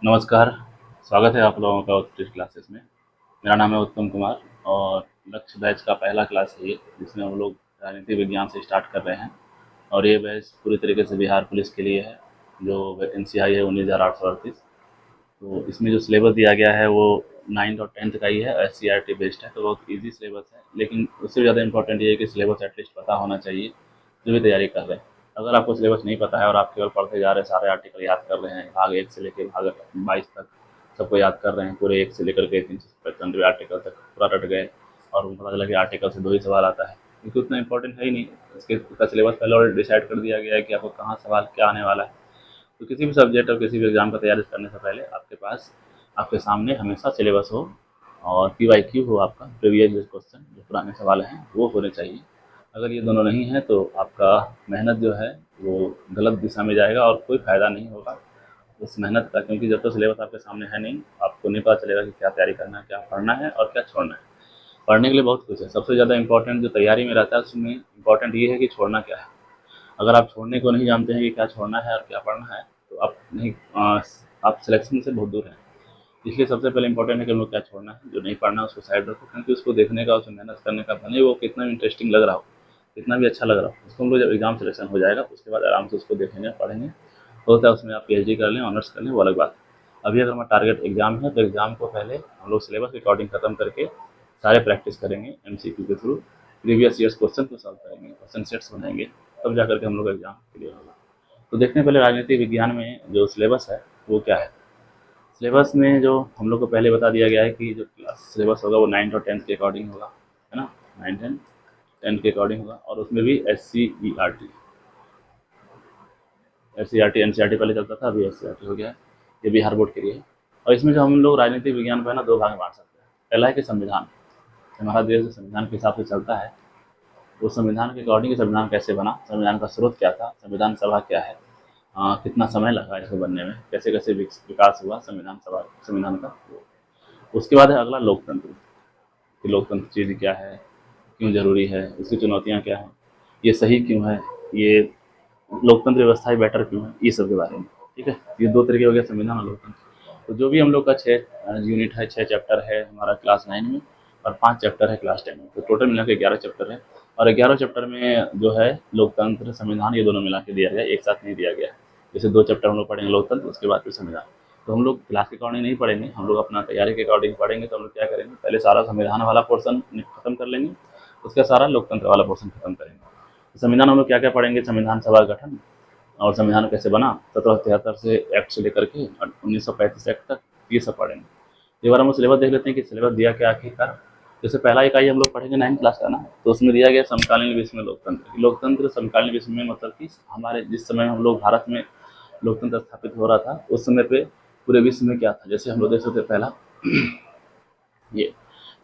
नमस्कार, स्वागत है आप लोगों का उत्कृष्ट क्लासेस में। मेरा नाम है उत्तम कुमार और लक्ष्य बैच का पहला क्लास है ये, जिसमें हम लोग राजनीति विज्ञान से स्टार्ट कर रहे हैं। और ये बैच पूरी तरीके से बिहार पुलिस के लिए है, जो वैकेंसी आई है 19,838। तो इसमें जो सिलेबस दिया गया है वो 9th और 10th का ही है, SCRT बेस्ड है, तो बहुत ईजी सिलेबस है। लेकिन उससे ज़्यादा इंपॉर्टेंट ये है कि सिलेबस एटलीस्ट पता होना चाहिए जो भी तैयारी कर रहे हैं। अगर आपको सिलेबस नहीं पता है और आप केवल पढ़ते जा रहे हैं, सारे आर्टिकल याद कर रहे हैं, भाग 1 से लेकर भाग 22 तक सबको याद कर रहे हैं, पूरे 1 से लेकर के 395 आर्टिकल तक पूरा रट गए और पता चला कि आर्टिकल से 2 ही सवाल आता है, क्योंकि उतना इंपॉर्टेंट है ही नहीं। इसका सिलेबस पहले ऑलरेडी डिसाइड कर दिया गया है कि आपको कहाँ सवाल क्या आने वाला है। तो किसी भी सब्जेक्ट और किसी भी एग्ज़ाम का तैयारी करने से पहले आपके पास आपके सामने हमेशा सिलेबस हो और PYQ हो, आपका प्रीवियस ईयर क्वेश्चन जो पुराने सवाल हैं वो होने चाहिए। अगर ये दोनों नहीं है तो आपका मेहनत जो है वो गलत दिशा में जाएगा और कोई फ़ायदा नहीं होगा उस मेहनत का, क्योंकि जब तक सिलेबस आपके सामने है नहीं, आपको नहीं पता चलेगा कि क्या तैयारी करना है, क्या पढ़ना है और क्या छोड़ना है। पढ़ने के लिए बहुत कुछ है, सबसे ज़्यादा इंपॉर्टेंट जो तैयारी में रहता है उसमें इंपॉर्टेंट ये है कि छोड़ना क्या है। अगर आप छोड़ने को नहीं जानते हैं कि क्या छोड़ना है और क्या पढ़ना है, तो आप नहीं आप सिलेक्शन से बहुत दूर हैं। इसलिए सबसे पहले इंपॉर्टेंट है कि हम लोग क्या छोड़ना है, जो नहीं पढ़ना है उसको साइड रखो, क्योंकि उसको देखने का, उसमें मेहनत करने का, भले वो कितना भी इंटरेस्टिंग लग रहा हो, कितना भी अच्छा लग रहा हो, उसको हम लोग जब एग्जाम सिलेक्शन हो जाएगा उसके बाद आराम से उसको देखेंगे, पढ़ेंगे। हो सकता है उसमें आप PhD कर लें, ऑनर्स कर लें, वो अलग बात है। अभी अगर हमारा टारगेट एग्जाम है तो एग्जाम को पहले हम लोग सिलेबस रिकॉर्डिंग खत्म करके सारे प्रैक्टिस करेंगे MCQ के थ्रू, प्रीवियस ईयर्स क्वेश्चन को सॉल्व करेंगे, क्वेश्चन सेट्स बनाएंगे, तब जा करके हम लोग एग्जाम क्लियर होगा। तो देखने पहले राजनीति विज्ञान में जो सिलेबस है वो क्या है। सिलेबस में जो हम लोग को पहले बता दिया गया है कि जो सिलेबस होगा वो 9th और 10th के अकॉर्डिंग होगा, है ना। 9th एंड 10th के अकॉर्डिंग होगा और उसमें भी SCERT NCERT पहले चलता था, अभी SCERT हो गया है। ये बिहार बोर्ड के लिए है। और इसमें जो हम लोग राजनीतिक विज्ञान को है ना, दो भाग में बांट सकते हैं। पहला है कि संविधान, हमारा देश जो संविधान के हिसाब से चलता है, वो संविधान के अकॉर्डिंग संविधान कैसे बना, संविधान का स्रोत क्या था, संविधान सभा क्या है, कितना समय लगा इसको बनने में, कैसे कैसे विकास हुआ संविधान सभा संविधान का। उसके बाद है अगला लोकतंत्र, कि लोकतंत्र चीज़ क्या है, क्यों ज़रूरी है, इसकी चुनौतियाँ क्या हैं, ये सही क्यों है, ये लोकतंत्र व्यवस्था ही बेटर क्यों है, ये सब के बारे में। ठीक है, ये दो तरीके हो गए, संविधान और लोकतंत्र। तो जो भी हम लोग का 6 यूनिट है, 6 चैप्टर है हमारा क्लास 9 में और 5 चैप्टर है क्लास 10 में, तो टोटल मिला के 11 चैप्टर है। और 11 चैप्टर में जो है लोकतंत्र संविधान ये दोनों मिला के दिया गया, एक साथ नहीं दिया गया। जैसे 2 चैप्टर हम लोग पढ़ेंगे लोकतंत्र, उसके बाद फिर संविधान। तो हम लोग क्लास के अकॉर्डिंग नहीं पढ़ेंगे, हम लोग अपना तैयारी के अकॉर्डिंग पढ़ेंगे। तो हम लोग क्या करेंगे, पहले सारा संविधान वाला पोर्सन खत्म कर लेंगे, उसका सारा लोकतंत्र वाला पोर्सन खत्म करेंगे। तो संविधान हम लोग क्या क्या पढ़ेंगे, संविधान सभा का गठन और संविधान कैसे बना 1773 से एक्ट से लेकर के 1935 एक्ट तक, ये सब पढ़ेंगे। एक बार हम सिलेबस देख लेते हैं कि सिलेबस दिया क्या आखिरकार। जैसे पहला इकाई हम लोग पढ़ेंगे 9th क्लास का ना, तो उसमें दिया गया समकालीन विश्व में लोकतंत्र। लोकतंत्र समकालीन विश्व में मतलब कि हमारे जिस समय हम लोग भारत में लोकतंत्र स्थापित हो रहा था उस समय पे पूरे विश्व में क्या था। जैसे हम लोग देख सकते हैं पहला ये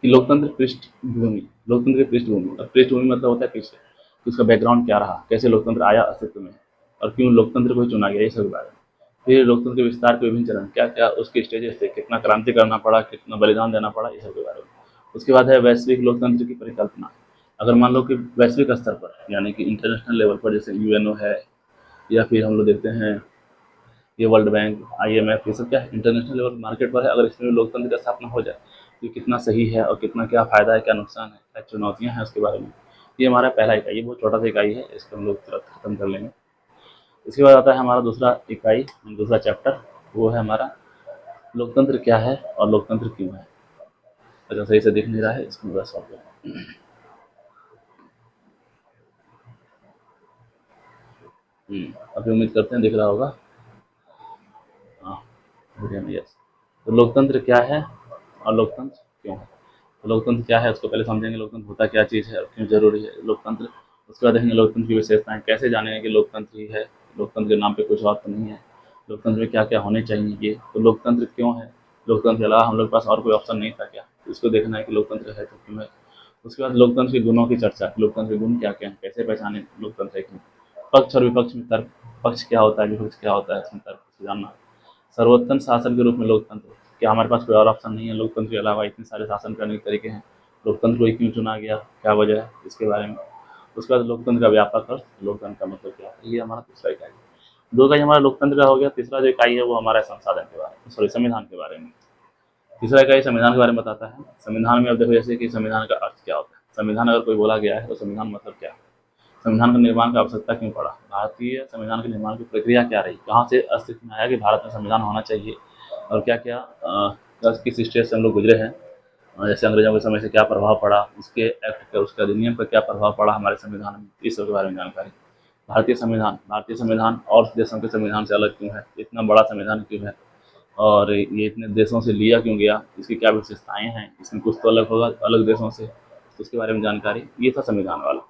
कि लोकतंत्र पृष्ठभूमि, लोकतंत्र की पृष्ठभूमि, और पृष्ठभूमि मतलब होता है पीछे कि उसका बैकग्राउंड क्या रहा, कैसे लोकतंत्र आया अस्तित्व में और क्यों लोकतंत्र को ही चुना गया, ये सब बारे में। फिर लोकतंत्र के विस्तार के विभिन्न चरण, क्या क्या उसके स्टेजेस थे, कितना क्रांति करना पड़ा, कितना बलिदान देना पड़ा, ये सब के बारे में। उसके बाद है वैश्विक लोकतंत्र की परिकल्पना। अगर मान लो कि वैश्विक स्तर पर यानी कि इंटरनेशनल लेवल पर, जैसे UNO है या फिर हम लोग देखते हैं ये वर्ल्ड बैंक, IMF, ये सब क्या है इंटरनेशनल लेवल मार्केट पर है। अगर इसमें लोकतंत्र की स्थापना हो जाए तो कितना सही है और कितना क्या फ़ायदा है, क्या नुकसान है, क्या चुनौतियाँ हैं उसके बारे में। ये हमारा पहला इकाई, ये बहुत छोटा सा इकाई है, इसको हम लोग तुरंत खत्म कर लेंगे। इसके बाद आता है हमारा दूसरा इकाई, दूसरा चैप्टर, वो है हमारा लोकतंत्र क्या है और लोकतंत्र क्यों है। अच्छा सही से दिख नहीं रहा है, इसको बस सॉल्व करें। अभी उम्मीद करते हैं दिख रहा होगा। हाँ, मीडिया में यस। तो लोकतंत्र क्या है और लोकतंत्र क्यों है। तो लोकतंत्र क्या है उसको पहले समझेंगे, लोकतंत्र होता क्या चीज़ है और क्यों जरूरी है लोकतंत्र। उसके बाद देखेंगे लोकतंत्र की विशेषताएं, कैसे जानेंगे कि लोकतंत्र ही है, लोकतंत्र के नाम पे कुछ और तो नहीं है, लोकतंत्र में क्या क्या होने चाहिए। ये तो लोकतंत्र क्यों है, लोकतंत्र के अलावा हम लोग के पास और कोई ऑप्शन नहीं था क्या, इसको देखना है कि लोकतंत्र है तो क्यों है। उसके बाद लोकतंत्र के गुणों की चर्चा, लोकतंत्र के गुण क्या क्या हैं, कैसे पहचाने लोकतंत्र है क्यों। पक्ष और विपक्ष में तर्क, पक्ष क्या होता है, विपक्ष क्या होता है, इसमें तर्क से जानना। सर्वोत्तम शासन के रूप में लोकतंत्र, क्या हमारे पास कोई और ऑप्शन नहीं है, लोकतंत्र के अलावा इतने सारे शासन करने के तरीके हैं, लोकतंत्र को ही क्यों चुना गया, क्या वजह है, इसके बारे में। उसके बाद लोकतंत्र का व्यापक अर्थ, लोकतंत्र का मतलब क्या है, ये हमारा दूसरा इकाई है। दो इकाई हमारा लोकतंत्र का हो गया। तीसरा जो इकाई है वो हमारा संसाधन के बारे में, सॉरी संविधान के बारे में। तीसरा इकाई संविधान के बारे में बताता है। संविधान में अब देखो जैसे कि संविधान का अर्थ क्या होता है। संविधान अगर कोई बोला गया है तो संविधान मतलब क्या है, संविधान के निर्माण की आवश्यकता क्यों पड़ा, भारतीय संविधान के निर्माण की प्रक्रिया क्या रही, कहाँ से अस्तित्व में आया कि भारत में संविधान होना चाहिए, और क्या क्या किस स्टेज से हम लोग गुजरे हैं, जैसे अंग्रेजों के समय से क्या प्रभाव पड़ा, उसके एक्ट का उसके अधिनियम पर क्या प्रभाव पड़ा हमारे संविधान में, इस सब के बारे में जानकारी। भारतीय संविधान और देशों के संविधान से अलग क्यों है, इतना बड़ा संविधान क्यों है, और ये इतने देशों से लिया क्यों गया, इसकी क्या विशेषताएं हैं, इसमें कुछ तो अलग होगा अलग देशों से, उसके बारे में जानकारी। ये था संविधान वाला।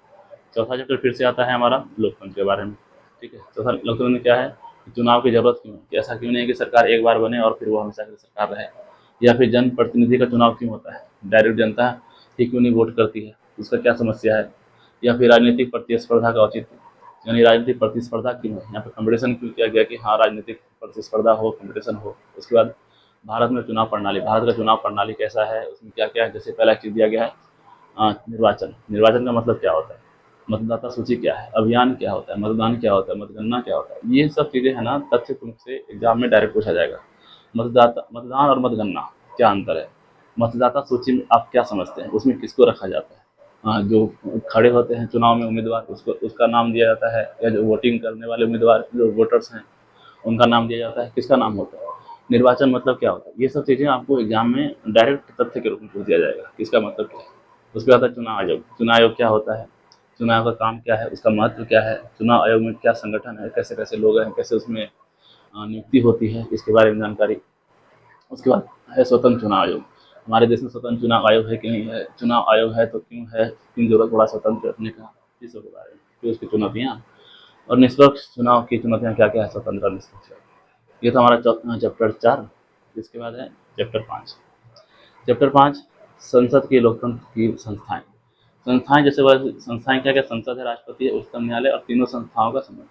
चौथा चैप्टर फिर से आता है हमारा लोकतंत्र के बारे में। ठीक है, चौथा लोकतंत्र में क्या है, चुनाव की जरूरत क्यों है, कि ऐसा क्यों नहीं है कि सरकार एक बार बने और फिर वो हमेशा की सरकार रहे, या फिर जन प्रतिनिधि का चुनाव क्यों होता है, डायरेक्ट जनता ही क्यों नहीं वोट करती है, उसका क्या समस्या है, या फिर राजनीतिक प्रतिस्पर्धा का औचित्य, यानी राजनीतिक प्रतिस्पर्धा क्यों है, यहाँ पे कंपटीशन क्यों किया गया कि हाँ राजनीतिक प्रतिस्पर्धा हो, कंपटीशन हो। उसके बाद भारत में चुनाव प्रणाली, भारत का चुनाव प्रणाली कैसा है, उसमें क्या क्या है, जैसे पहला चीज दिया गया है निर्वाचन। निर्वाचन का मतलब क्या होता है, मतदाता सूची क्या है, अभियान क्या होता है, मतदान क्या होता है, मतगणना क्या होता है, ये सब चीज़ें है ना तथ्य रूप से एग्जाम में डायरेक्ट पूछा जाएगा। मतदान और मतगणना क्या अंतर है, मतदाता सूची में आप क्या समझते हैं, उसमें किसको रखा जाता है, जो खड़े होते हैं चुनाव में उम्मीदवार उसको उसका नाम दिया जाता है, या जो वोटिंग करने वाले उम्मीदवार जो वोटर्स हैं उनका नाम दिया जाता है, किसका नाम होता है, निर्वाचन मतलब क्या होता है, ये सब चीज़ें आपको एग्जाम में डायरेक्ट तथ्य के रूप में पूछ दिया जाएगा, किसका मतलब क्या है। उसके बाद है चुनाव आयोग। चुनाव आयोग क्या होता है, चुनाव का काम क्या है, उसका महत्व क्या है, चुनाव आयोग में क्या संगठन है, कैसे कैसे लोग हैं, कैसे उसमें नियुक्ति होती है, इसके बारे में जानकारी। उसके बाद है स्वतंत्र चुनाव आयोग। हमारे देश में स्वतंत्र चुनाव आयोग है कि नहीं है, चुनाव आयोग है तो क्यों है, क्यों जरूरत पड़ा स्वतंत्र रखने का, इस सब के बारे में, फिर उसकी चुनौतियाँ और निष्पक्ष चुनाव की चुनौतियाँ क्या क्या है, स्वतंत्र और निष्पक्ष। ये था हमारा चैप्टर 4। इसके बाद है चैप्टर 5। चैप्टर 5 संसद की लोकतंत्र की संस्थाएं। संस्थाएं जैसे संस्थाएं क्या क्या, संसद है, राष्ट्रपति है, उच्चतम न्यायालय और तीनों संस्थाओं का समन्वय।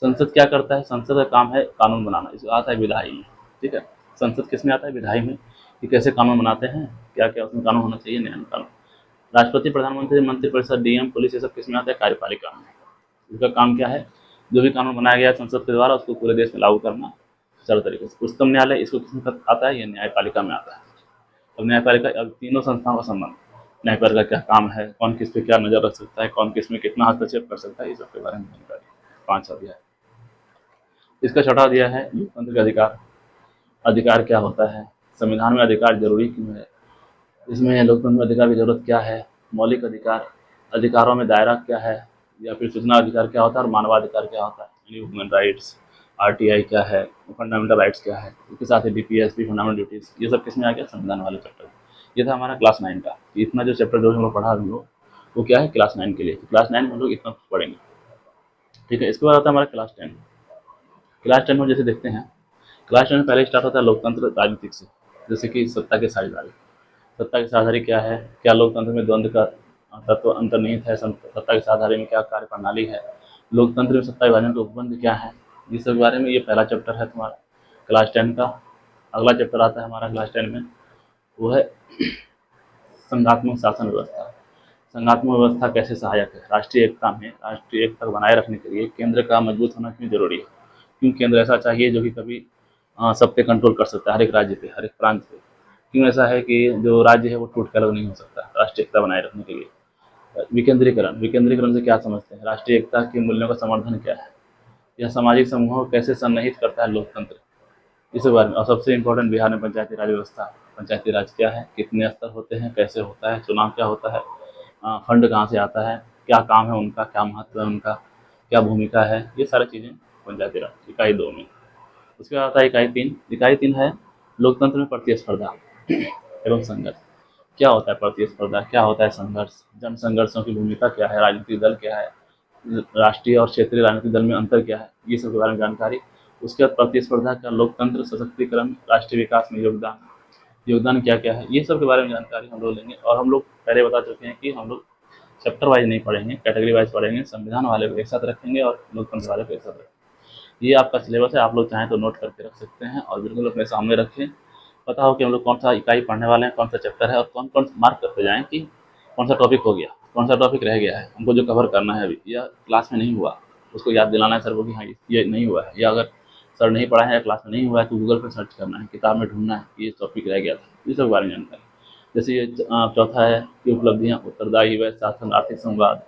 संसद क्या करता है, संसद का काम है कानून बनाना, इसको आता है विधायी में। ठीक है, संसद किस में आता है, विधायी में, कि कैसे कानून बनाते हैं, क्या क्या उसमें कानून होना चाहिए, न्याय कानून। राष्ट्रपति, प्रधानमंत्री, मंत्रिपरिषद, डीएम, पुलिस, ये सब किस में आता है, कार्यपालिका में। इसका काम क्या है, जो भी कानून बनाया गया है संसद के द्वारा उसको पूरे देश में लागू करना चारों तरीके से। उच्चतम न्यायालय इसको किस में आता है, ये न्यायपालिका में आता है। अब न्यायपालिका, अब तीनों संस्थाओं का संबंध, न्यायपालिका का क्या काम है, कौन किस पे क्या नजर रख सकता है, कौन किस में कितना हस्तक्षेप कर सकता है, इस सब के बारे में जानकारी 5 अध्याय। इसका छठा अध्याय है लोकतंत्र के अधिकार। अधिकार क्या होता है, संविधान में अधिकार जरूरी क्यों है, इसमें लोकतंत्र में अधिकार की जरूरत क्या है, मौलिक अधिकार, अधिकारों में दायरा क्या है, या फिर सूचना अधिकार क्या होता है, और मानवाधिकार क्या होता है, यानी ह्यूमन राइट्स, आरटीआई क्या है, फंडामेंटल राइट्स क्या है, इसके साथ ही डीपीएसपी, फंडामेंटल ड्यूटीज, ये सब किसमें आ गया, संविधान वाले चैप्टर। ये था हमारा क्लास 9 का। इतना जो चैप्टर जो हम लोग पढ़ा हम लोग, वो क्या है क्लास 9 के लिए, क्लास 9 में हम लोग इतना पढ़ेंगे। ठीक है, इसके बाद आता है हमारा क्लास 10। क्लास 10 में जैसे देखते हैं, क्लास 10 में पहले स्टार्ट होता है लोकतंत्र राजनीतिक से, जैसे कि सत्ता के साझेदारी। सत्ता की साझेदारी क्या है, क्या लोकतंत्र में द्वंद्व का तत्व अंतर्निहित है, सत्ता की साझेदारी में क्या कार्य प्रणाली है, लोकतंत्र में सत्ता विभाजन का उपबंध क्या है, इस सब बारे में ये पहला चैप्टर है तुम्हारा क्लास 10 का। अगला चैप्टर आता है हमारा क्लास 10 में, वो है संघात्मक शासन व्यवस्था। संघात्मक व्यवस्था कैसे सहायक है राष्ट्रीय एकता में, राष्ट्रीय एकता को बनाए रखने के लिए केंद्र का मजबूत होना क्यों जरूरी है, क्यों केंद्र ऐसा चाहिए जो कि कभी सब पे कंट्रोल कर सकता है, हर एक राज्य पे, हर एक प्रांत पे, क्यों ऐसा है कि जो राज्य है वो टूट के अलग नहीं हो सकता राष्ट्रीय एकता बनाए रखने के लिए। विकेंद्रीकरण, विकेंद्रीकरण से क्या समझते हैं, राष्ट्रीय एकता के मूल्यों का समर्थन क्या है, यह सामाजिक समूहों को कैसे सन्निहित करता है लोकतंत्र, इस बारे में। और सबसे इम्पोर्टेंट, बिहार में पंचायती राज व्यवस्था, पंचायती राज क्या है, कितने स्तर होते हैं, कैसे होता है, चुनाव क्या होता है, फंड कहाँ से आता है, क्या काम है उनका, क्या महत्व है उनका, क्या भूमिका है, ये सारी चीज़ें पंचायती राज इकाई 2 में। उसके बाद आता है इकाई 3। इकाई 3 है लोकतंत्र में प्रतिस्पर्धा एवं संघर्ष। क्या होता है प्रतिस्पर्धा, क्या होता है संघर्ष, जन संघर्षों की भूमिका क्या है, राजनीतिक दल क्या है, राष्ट्रीय और क्षेत्रीय राजनीतिक दल में अंतर क्या है, ये सब के बारे में जानकारी। उसके बाद प्रतिस्पर्धा का लोकतंत्र सशक्तिकरण, राष्ट्रीय विकास में योगदान, योगदान क्या क्या है, ये सब के बारे में जानकारी हम लोग लेंगे। और हम लोग पहले बता चुके हैं कि हम लोग चैप्टर वाइज नहीं पढ़ेंगे, कैटेगरी वाइज पढ़ेंगे, संविधान वाले को एक साथ रखेंगे और लोकतंत्र वाले को एक साथ रखेंगे। ये आपका सिलेबस है, आप लोग चाहें तो नोट करके रख सकते हैं और बिल्कुल अपने सामने रखें, पता हो कि हम लोग कौन सा इकाई पढ़ने वाले हैं, कौन सा चैप्टर है, और कौन कौन मार्क करते जाएँ कि कौन सा टॉपिक हो गया, कौन सा टॉपिक रह गया है, हमको जो कवर करना है अभी या क्लास में नहीं हुआ उसको याद दिलाना है सर को कि हाँ ये नहीं हुआ है, या अगर सर नहीं पढ़ाए हैं या क्लास में नहीं हुआ है तो गूगल पर सर्च करना है, किताब में ढूंढना है कि ये टॉपिक रह गया था, ये सब बारे में जानकारी। जैसे ये चौथा है कि उपलब्धियाँ, उत्तरदायी व शासन, आर्थिक संवाद,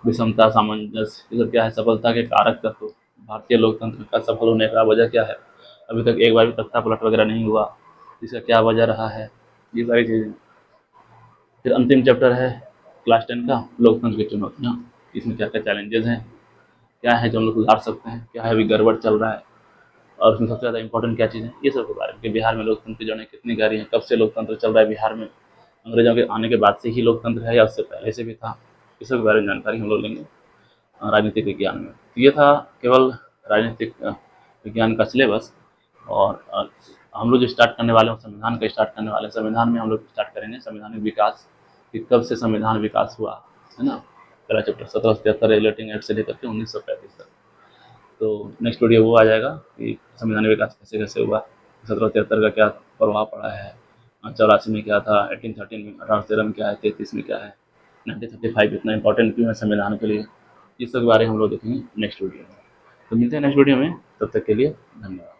विषमता, सामंजस्य, ये सब क्या है, सफलता के कारक तत्व, भारतीय लोकतंत्र का सफल होने का वजह क्या है, अभी तक एक बार भी तख्ता पलट वगैरह नहीं हुआ, इसका क्या वजह रहा है, ये सारी चीज़ें। फिर अंतिम चैप्टर है क्लास 10 का, लोकतंत्र की चुनौतियाँ, इसमें क्या क्या चैलेंजेस हैं, क्या है जो हम लोग सुधार सकते हैं, क्या है अभी गड़बड़ चल रहा है, और उसमें सबसे ज़्यादा इंपॉर्टेंट क्या चीज़ है, ये सब के बारे में कि बिहार में लोकतंत्र की जड़ें कितनी गहरी हैं, कब से लोकतंत्र चल रहा है बिहार में, अंग्रेजों के आने के बाद से ही लोकतंत्र है या उससे पहले से भी था, इस सब के बारे में जानकारी हम लोग लेंगे राजनीतिक विज्ञान में। तो ये था केवल राजनीतिक विज्ञान का सिलेबस। और हम लोग जो स्टार्ट करने वाले हैं संविधान का स्टार्ट करने वाले हैं। संविधान में हम लोग स्टार्ट करेंगे संवैधानिक विकास, कि कब से संविधान विकास हुआ, है ना। पहला चैप्टर 1773 रेगुलेटिंग एक्ट से लेकर के 1935 तक। तो नेक्स्ट वीडियो वो आ जाएगा कि संवैधानिक विकास कैसे कैसे हुआ, 1773 का क्या प्रभाव पड़ा है, 84 में क्या था, 1813 में, 1813 में क्या है, 33 में क्या है, 1935 इतना इंपॉर्टेंट क्यों है संविधान के लिए, इस सब के बारे में हम लोग देखेंगे नेक्स्ट वीडियो में। तो मिलते हैं नेक्स्ट वीडियो में, तब तक के लिए धन्यवाद।